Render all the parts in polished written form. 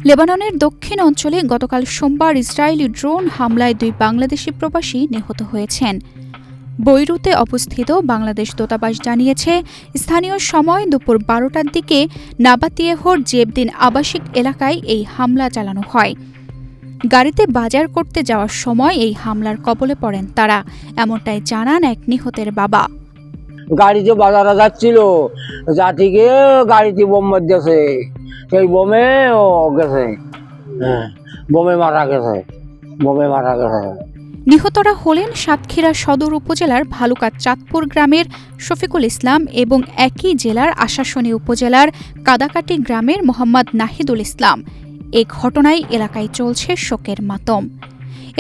লেবাননের দক্ষিণ অঞ্চলে গতকাল সোমবার ইসরায়েলি ড্রোন হামলায় 2 বাংলাদেশি প্রবাসী নিহত হয়েছেন। বৈরুতে অবস্থিত বাংলাদেশ দূতাবাস জানিয়েছে, স্থানীয় সময় দুপুর 12টার দিকে নাবাতিয়েহর জেবদিন আবাসিক এলাকায় এই হামলা চালানো হয়। গাড়িতে বাজার করতে যাওয়ার সময় এই হামলার কবলে পড়েন তারা, এমনটাই জানান এক নিহতের বাবা। গাড়িতে বাজারে যাচ্ছিল, যাতে গিয়ে গাড়িতে বোম মারতেছে, সেই বোমে ও গেছে, বোমে মারা গেছে। নিহতরা হলেন সাতক্ষীরা সদর উপজেলার ভালুকা চাঁদপুর গ্রামের শফিকুল ইসলাম এবং একই জেলার আশাশুনি উপজেলার কাদাকাটি গ্রামের মোহাম্মদ নাহিদুল ইসলাম। এ ঘটনায় এলাকায় চলছে শোকের মাতম।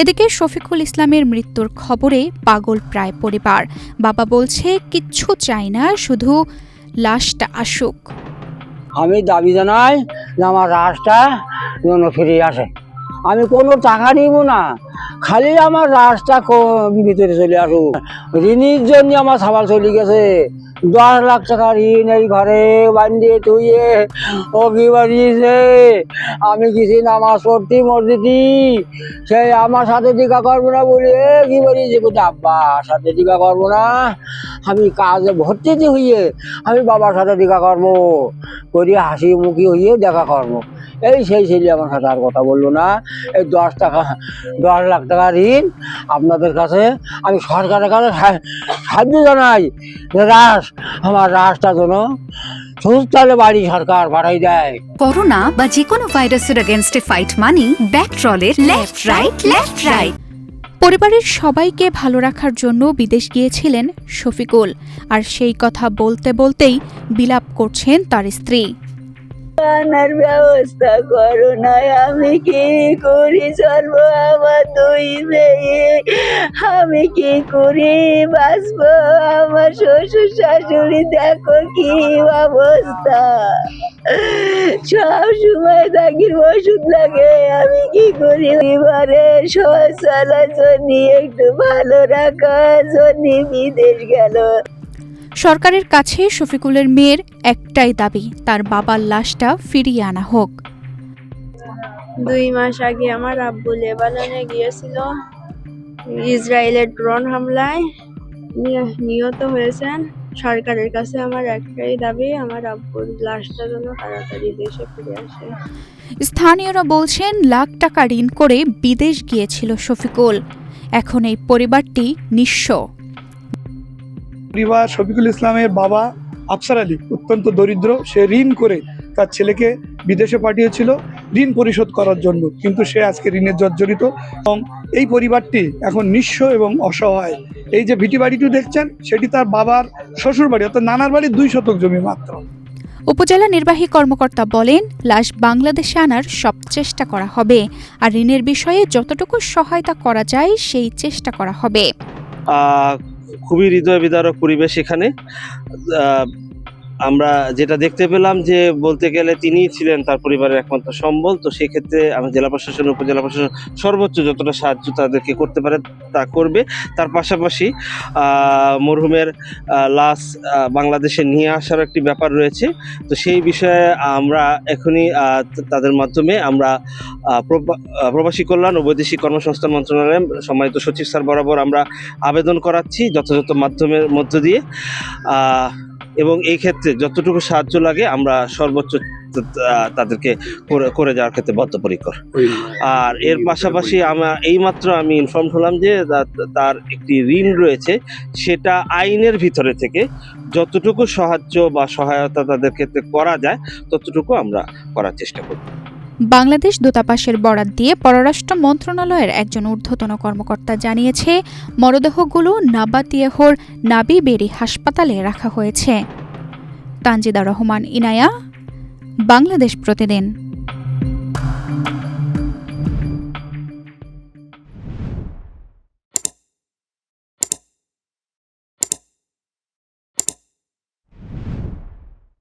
এদিকে শফিকুল ইসলামের মৃত্যুর খবরে পাগল প্রায় পরিবার। বাবা বলছে, কিচ্ছু চাই না, শুধু লাশটা আসুক। আমি দাবি জানাই যে আমার রাজটা যেন ফিরে আসে। আমি কোনো টাকা নিব না, খালি আমার রাজটা ভিতরে চলে আসুক। ঋণের জন্য আমার সাবাল চলে গেছে, 10 লাখ টাকা ঋণ এই ঘরে বান্ধিয়ে তুইয়ে ও কি বানিয়েছে। আমি কিছু নামাজ পড়তি মসজিদি, সেই আমার সাথে দেখা করবো না বলে কি বানিয়েছে, কোথায় আব্বা সাথে দেখা করবো না, আমি কাজে ভর্তি হইয়ে আমি বাবার সাথে দেখা করবো, করি হাসি মুখী হইয়ে দেখা করবো। এই সেই ছেলে আমার সাথে আর কথা বললো না। এই 10 লাখ টাকা ঋণ আপনাদের কাছে আমি সরকারের কাছে সাহায্য জানাই, আমার রাজটা যেন সুস্থলে বাড়ি সরকার পাঠাই দেয়। করোনা বা যে কোনো ভাইরাসের এগেইনস্টে ফাইট মানি ব্যাকট্রলের লেফট রাইট। পরিবারের সবাইকে ভালো রাখার জন্য বিদেশ গিয়েছিলেন শফিকুল, আর সেই কথা বলতে বলতেই বিলাপ করছেন তার স্ত্রী। রান্নার ব্যবস্থা করো না, আমি কি করি চলবো, আমার 2 মেয়ে, আমি কি করি বাঁচবো, আমার শ্বশুর শাশুড়ি দেখো কি অবস্থা, সব সময় তাকে ওষুধ লাগে, আমি কি করি। পরিবারের শৌচালয়ের জন্য একটু ভালো রাখার জন্য বিদেশ গেল। সরকারের কাছে শফিকুলের মেয়ের একটাই দাবি, তার বাবার লাশটা ফিরিয়ে আনা হোক। 2 মাস আগে আমার আব্বু লেবাননে গিয়েছিল, ইসরায়েলের ড্রোন হামলায় নিহত হয়েছেন। সরকারের কাছে আমার একটাই দাবি, আমার আব্বুর লাশটা যেন তাড়াতাড়ি দেশে ফিরে আসে। স্থানীয়রা বলছেন, লাখ টাকা ঋণ করে বিদেশ গিয়েছিল শফিকুল, এখন এই পরিবারটি নিঃস্ব। পরিবার শফিকুল ইসলামের বাবা আফসার আলী অত্যন্ত দরিদ্র, সে ঋণ করে তার ছেলেকে বিদেশে পাঠিয়েছিল ঋণ পরিশোধ করার জন্য, কিন্তু সে আজকে ঋণের জর্জরিত এবং এই পরিবারটি এখন নিঃস্ব এবং অসহায়। এই যে ভিটি বাড়িটি দেখছেন, সেটি তার বাবার শ্বশুর বাড়ি, অর্থাৎ নানার বাড়ির 2 শতক জমি মাত্র। উপজেলা নির্বাহী কর্মকর্তা বলেন, লাশ বাংলাদেশে আনার সব চেষ্টা করা হবে, আর ঋণের বিষয়ে যতটুকু সহায়তা করা যায় সেই চেষ্টা করা হবে। খুবই হৃদয় বিদারক পরিবেশ এখানে। আমরা যেটা দেখতে পেলাম যে বলতে গেলে তিনিই ছিলেন তার পরিবারের একমাত্র সম্বল। তো সেক্ষেত্রে আমি জেলা প্রশাসন, উপজেলা প্রশাসন সর্বোচ্চ যতটা সাহায্য তাদেরকে করতে পারে তা করবে। তার পাশাপাশি মরহুমের লাশ বাংলাদেশে নিয়ে আসার একটি ব্যাপার রয়েছে। তো সেই বিষয়ে আমরা এখনই তাদের মাধ্যমে আমরা প্রবাসী কল্যাণ ও বৈদেশিক কর্মসংস্থান মন্ত্রণালয়ে সম্মানিত সচিব স্যার বরাবর আমরা আবেদন করাচ্ছি যথাযথ মাধ্যমের মধ্য দিয়ে, এবং এই ক্ষেত্রে যতটুকু সাহায্য লাগে আমরা সর্বোচ্চ তাদেরকে করে যাওয়ার ক্ষেত্রে বদ্ধপরিকর। আর এর পাশাপাশি এইমাত্র আমি ইনফর্ম হলাম যে তার একটি ঋণ রয়েছে, সেটা আইনের ভিতরে থেকে যতটুকু সাহায্য বা সহায়তা তাদের ক্ষেত্রে করা যায় ততটুকু আমরা করার চেষ্টা করব। বাংলাদেশ দূতাবাসের বরাত দিয়ে পররাষ্ট্র মন্ত্রণালয়ের একজন ঊর্ধ্বতন কর্মকর্তা জানিয়েছে, মরদেহগুলো নাবাতিয়েহর নাবি বেরি হাসপাতালে রাখা হয়েছে। তানজিদা রহমান, ইনায়া, বাংলাদেশ প্রতিদিন।